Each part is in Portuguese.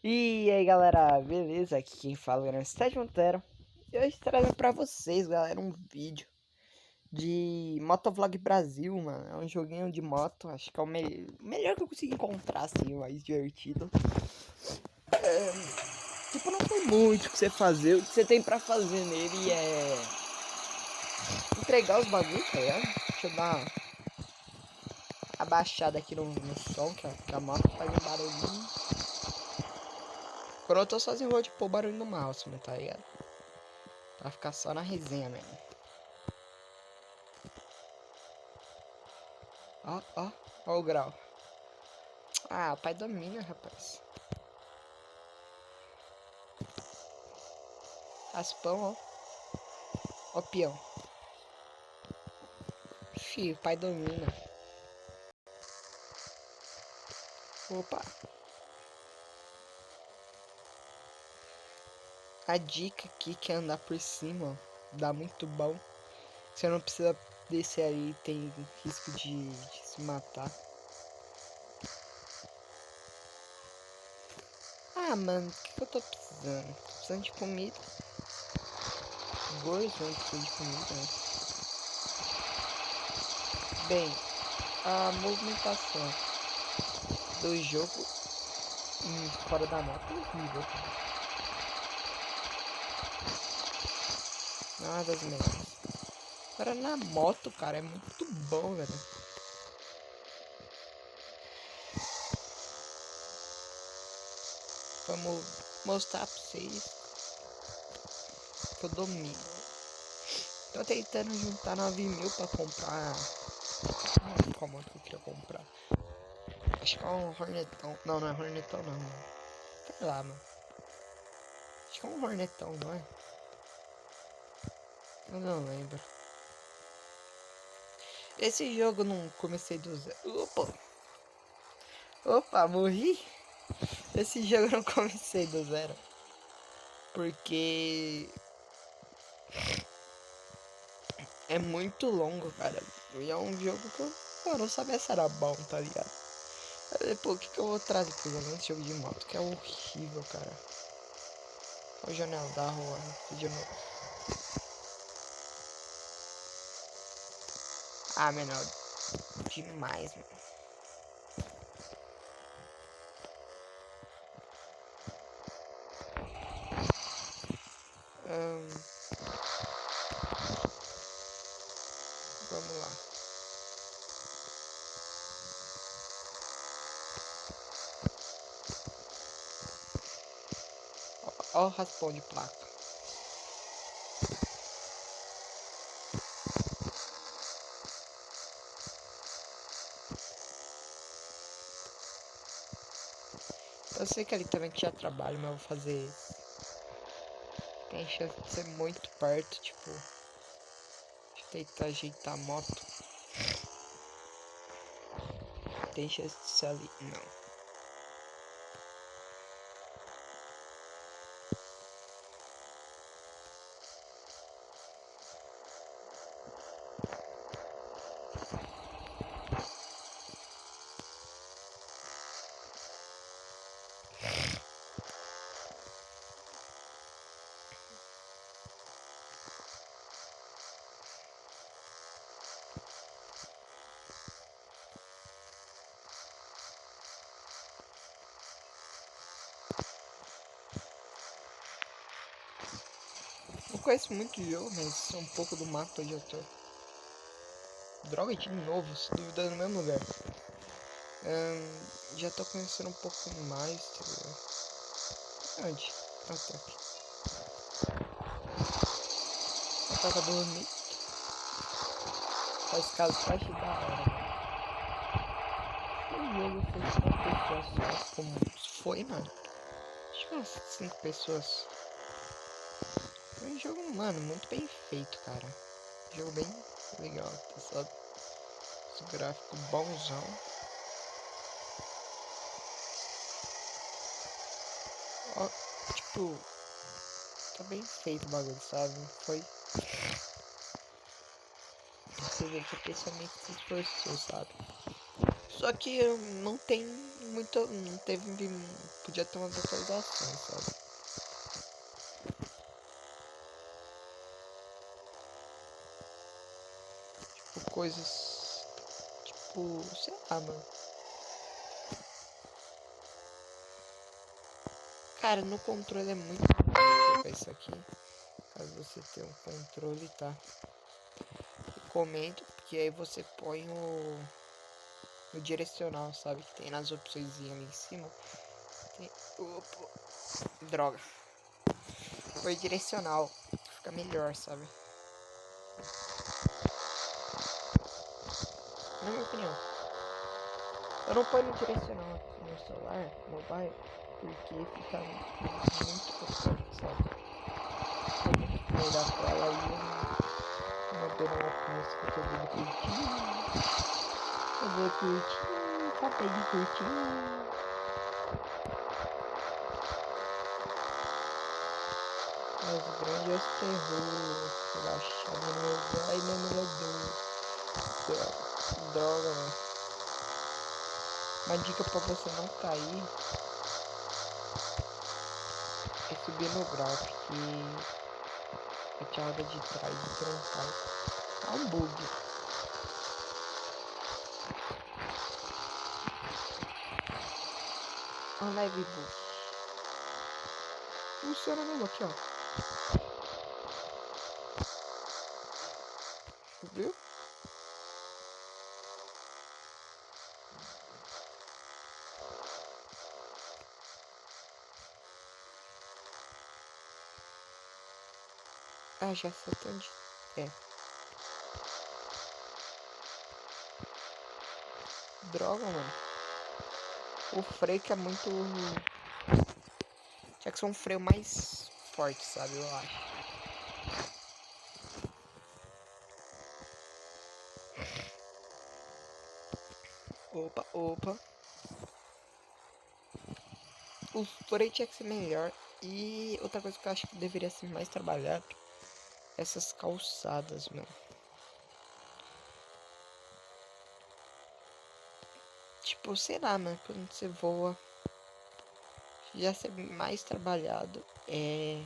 E aí galera, beleza? Aqui quem fala é o Sted Montero. E hoje trazendo pra vocês, galera, um vídeo de Motovlog Brasil, mano. É um joguinho de moto, acho que é o melhor que eu consegui encontrar, assim, o mais divertido. Tipo, não tem muito o que você fazer, o que você tem pra fazer nele é entregar os bagulhos, tá ligado? Deixa eu dar uma abaixada aqui no som, que a moto faz um barulhinho. Quando eu tô sozinho, eu vou tipo, pôr barulho no mouse, tá ligado? Pra ficar só na resenha mesmo. Ó o grau. Ah, o pai domina, rapaz. Raspão, ó. Ó, peão. Fih, o pai domina. Opa. A dica aqui que é andar por cima, ó. Dá muito bom. Você não precisa descer aí, tem risco de se matar. Ah, mano, o que eu tô precisando? Tô precisando de comida. Dois, não precisa de comida, né? Bem, a movimentação do jogo fora da moto é horrível, cara. Nada das melhores. Agora na moto, cara, é muito bom, velho. Vamos mostrar pra vocês que eu domino. Tô tentando juntar 9.000 pra comprar. Qual moto que eu queria comprar? Acho que é um Hornetão. Não, não é Hornetão não, mano. Sei lá, mano. Acho que é um Hornetão, não é? Eu não lembro. Esse jogo eu não comecei do zero. Opa, morri. Esse jogo eu não comecei do zero. Porque é muito longo, cara. E é um jogo que eu não sabia se era bom, tá ligado? Aí, pô, o que eu vou trazer pro jogo? Esse jogo de moto que é horrível, cara. Olha o janela da rua de novo. Ah, menor. Demais, mano. Vamos lá. Ó o raspão de placa. Eu sei que ali também tinha trabalho, mas eu vou fazer isso. Tem chance de ser muito perto, tipo. Deixa eu tentar ajeitar a moto. Tem chance de ser ali. Não. Não conheço muito o jogo, mas é um pouco do mapa onde eu tô. Droga, de novo, se duvidando no mesmo lugar. Já tô conhecendo um pouco mais, tá ligado? Onde? Ah, tá aqui. A toca bonita. Faz caso pra te da hora, mano. O jogo foi só uma pessoa só. Como foi, mano? Acho que umas 5 pessoas. Foi um jogo, mano, muito bem feito, cara. Jogo bem legal, pessoal. Esse gráfico bonzão. Ó, tipo, tá bem feito o bagulho, sabe? Foi. Você vê que a pessoa meio que se esforçou, sabe? Só que não tem muito. Não teve. Podia ter umas atualizações, sabe? Tipo, coisas. Tipo, sei lá, mano. Cara, no controle é muito difícil jogar isso aqui. Caso você tenha um controle, tá? Recomendo, porque aí você põe o direcional, sabe? Que tem nas opções ali em cima. Tem... Opa, droga. Põe direcional. Fica melhor, sabe? Na minha opinião. Eu não ponho no direcional aqui no celular, mobile, porque fica muito potente, sabe? Fica muito feio da tela e eu não dou uma música que eu vou curtir. Eu vou curtir, acabei de curtir. Os grandes terror, relaxado no meu gai namorador. Droga, mano. Uma dica pra você não cair é subir no grau, porque a tirada de trás e trancar é um bug. Um leve bug. Funciona mesmo aqui, ó. Viu? Ah, já sei até onde é. Droga, mano. O freio que é muito... Tinha que ser um freio mais forte, sabe? Eu acho. Opa, opa. O freio tinha que ser melhor. E outra coisa que eu acho que deveria ser mais trabalhado. Essas calçadas, mano. Tipo, sei lá, mano. Quando você voa... Já ser mais trabalhado. É...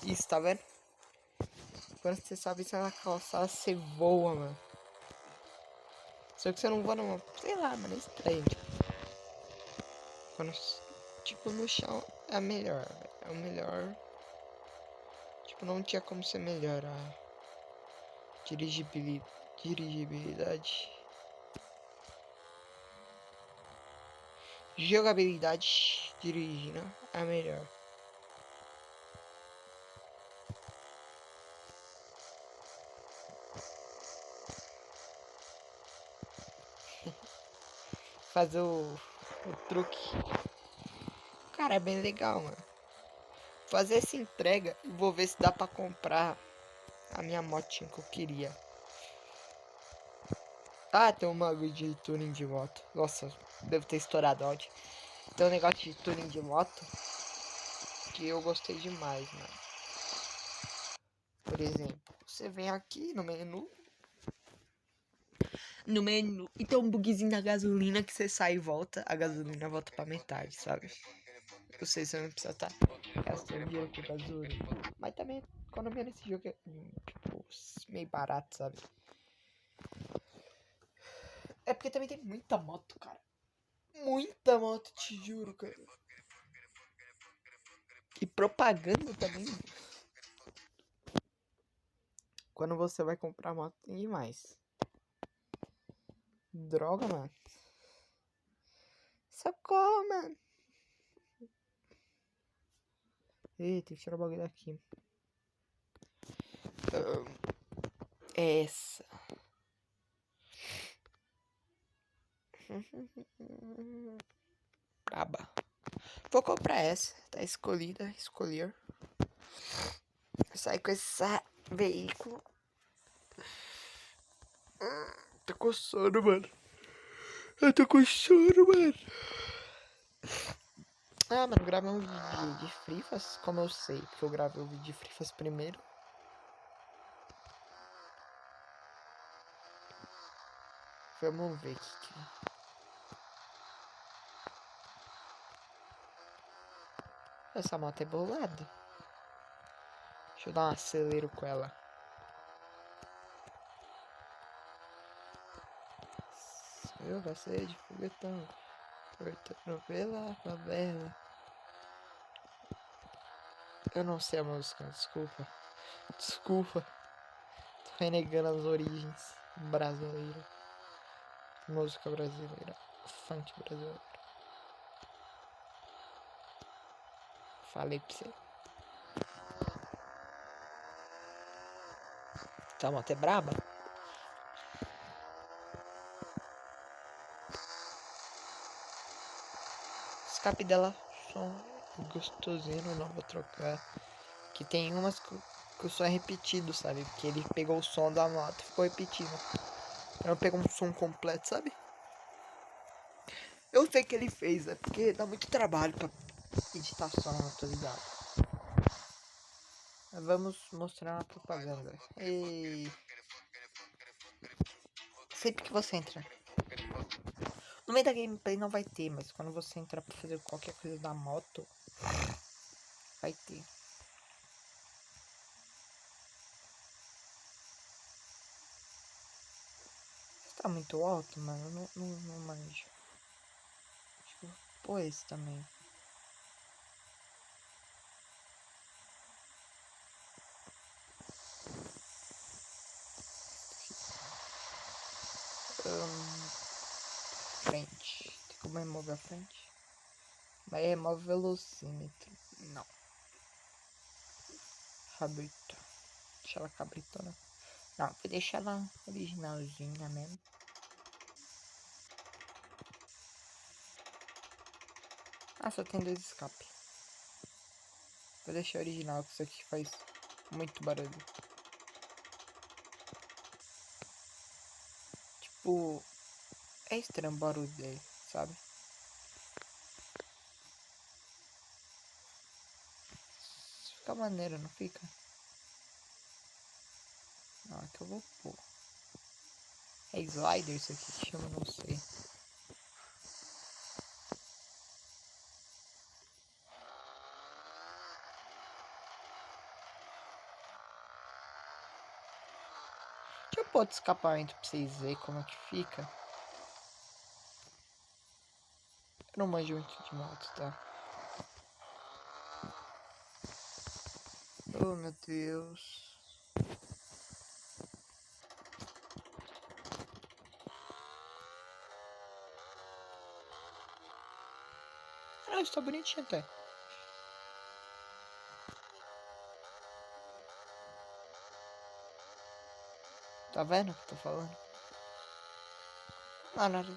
Isso, tá vendo? Quando você sabe se na calçada, você voa, mano. Só que você não voa numa... Sei lá, mano. É estranho, tipo. Quando... Tipo, no chão é a melhor. É o melhor... Tipo, não tinha como ser melhor a dirigibilidade. Jogabilidade dirigindo é a melhor. Fazer o truque. Cara, é bem legal, mano. Fazer essa entrega e vou ver se dá pra comprar a minha motinha que eu queria. Ah, tem um bagulho de tuning de moto. Nossa, devo ter estourado áudio. Tem um negócio de tuning de moto que eu gostei demais, mano. Por exemplo, você vem aqui no menu. No menu. E tem um bugzinho da gasolina que você sai e volta. A gasolina volta pra metade, sabe? Eu sei, você não precisa estar gastando dinheiro com gasolina. Mas também a economia nesse jogo é, tipo, meio barato, sabe? É porque também tem muita moto, cara. Muita moto, te juro, cara. E propaganda também. Quando você vai comprar moto, tem demais. Droga, mano. Socorro, mano. Eita, tem que tirar o bagulho daqui. Essa. Braba. Vou comprar essa. Tá escolhida. Escolher. Sai com esse veículo. Tô com sono, mano. Eu tô com sono, mano. Ah, mano, gravei um vídeo de Frifas, como eu sei, porque eu gravei o vídeo de Frifas primeiro. Vamos ver aqui. Essa moto é bolada. Deixa eu dar um acelero com ela. Eu passei de foguetão, cortando pela favela. Eu não sei a música, desculpa. Desculpa. Tô renegando as origens brasileiras. Música brasileira. Funk brasileiro. Falei pra você. Essa moto é braba. Escape dela, som gostosinho, não vou trocar. Que tem umas que o som é repetido, sabe? Porque ele pegou o som da moto e ficou repetindo. Não pegou um som completo, sabe? Eu sei que ele fez, é porque dá muito trabalho pra editar som, tô ligado. Vamos mostrar uma propaganda. E sempre que você entra no meio da gameplay não vai ter, mas quando você entrar pra fazer qualquer coisa da moto, vai ter. Tá muito alto, mano. Não manjo. Acho que eu vou pôr esse também. Frente. Tem como remover a frente? Mas remove o velocímetro. Não. Cabrito. Deixa ela cabritona. Não, vou deixar ela originalzinha mesmo. Ah, só tem 2 escapes. Vou deixar original, que isso aqui faz muito barulho. Tipo, é estranho o barulho dele, sabe? Fica maneiro, não fica? Não, é que eu vou pôr. É slider isso aqui que chama, não sei. Deixa eu pôr outro escapamento pra vocês verem como é que fica. Eu não manjo muito de moto, tá? Oh, meu Deus. Ah, isso tá bonitinho até. Tá vendo o que eu tô falando? Ah, nada.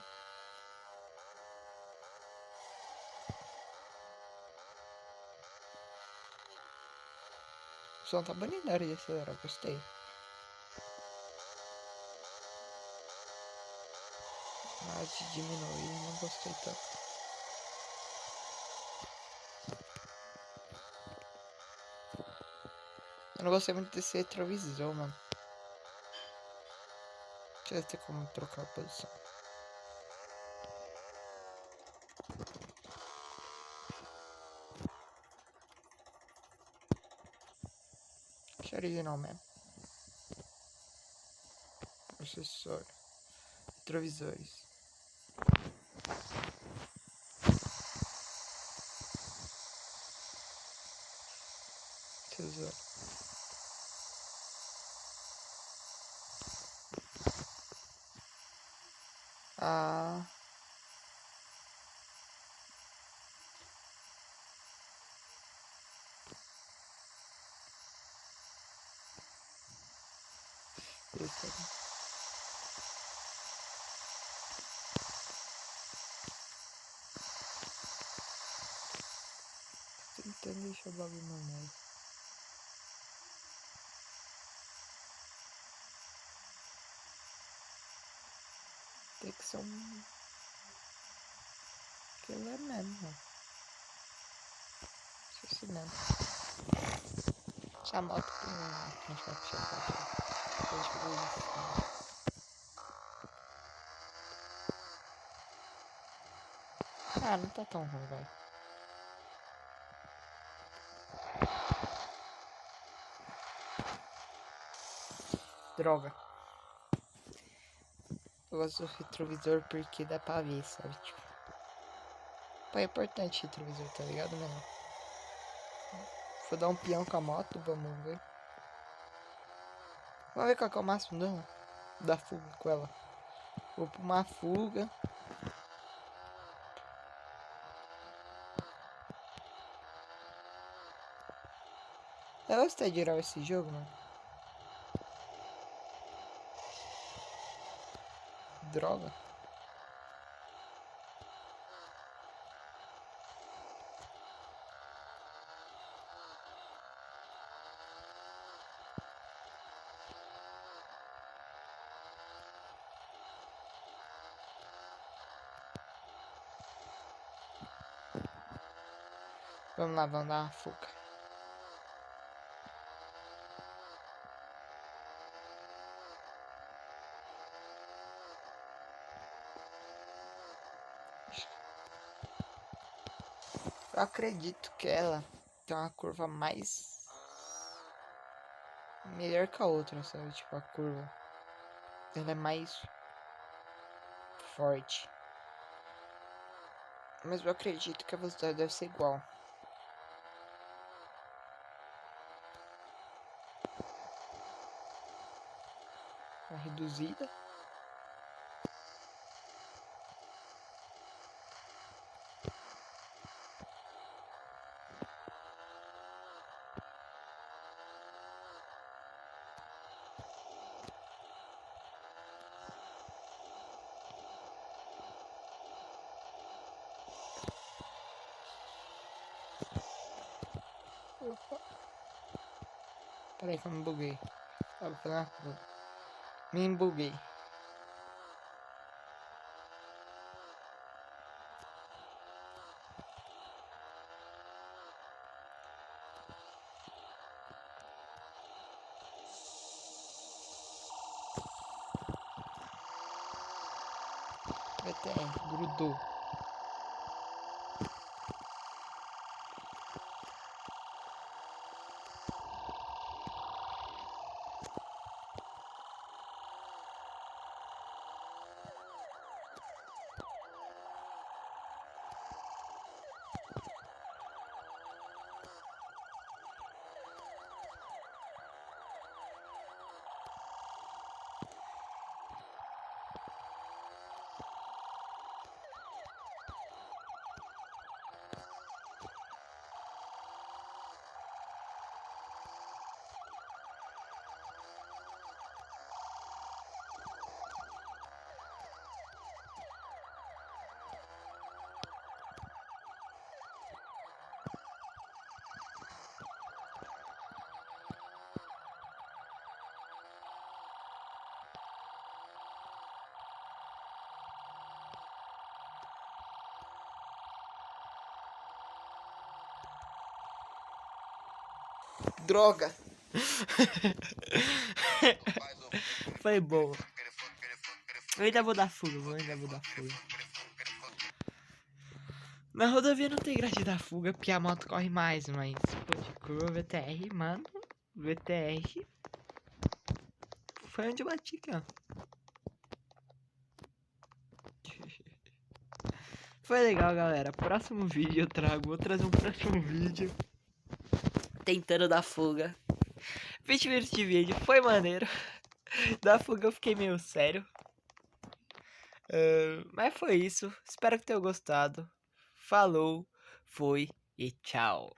O som tá bonito na hora de acelerar, gostei. Na hora de diminuir, não gostei tanto. Eu não gostei muito desse retrovisor, mano. Deixa eu ver se tem como trocar a posição. Deixa original mesmo. Processor. Retrovisores. Tesouro. Ah. Esse aqui. Tentando deixar o bagulho normal. Tem que ser um... killer mesmo. Esqueci mesmo. Essa moto tem... A gente vai puxar pra cá. Depois de fazer isso. Ah, não tá tão ruim, vai. Droga. Eu gosto do retrovisor porque dá pra ver, sabe? Tipo, pô, é importante retrovisor, tá ligado, mano? Vou dar um peão com a moto, vamos ver. Vamos ver qual que é o máximo dano da fuga com ela. Vou pra uma fuga. Eu gostei de girar esse jogo, mano. Droga. Vamos lá, vamos dar uma fuga. Eu acredito que ela tem uma curva mais... melhor que a outra, sabe? Tipo, a curva. Ela é mais... forte. Mas eu acredito que a velocidade deve ser igual. Uma reduzida. Opa. Peraí que eu me buguei. Vou fazer uma coisa. Me embuguei. VTR, grudou. Droga. Foi boa. Eu ainda vou dar fuga, Na rodovia não tem graça de dar fuga porque a moto corre mais, mas pô, de curva VTR, mano. VTR. Foi onde eu bati aqui, ó. Foi legal, galera. Próximo vídeo eu trago. Vou trazer um próximo vídeo. Tentando dar fuga. 20 minutos de vídeo. Foi maneiro. Da fuga eu fiquei meio sério. Mas foi isso. Espero que tenham gostado. Falou, fui e tchau.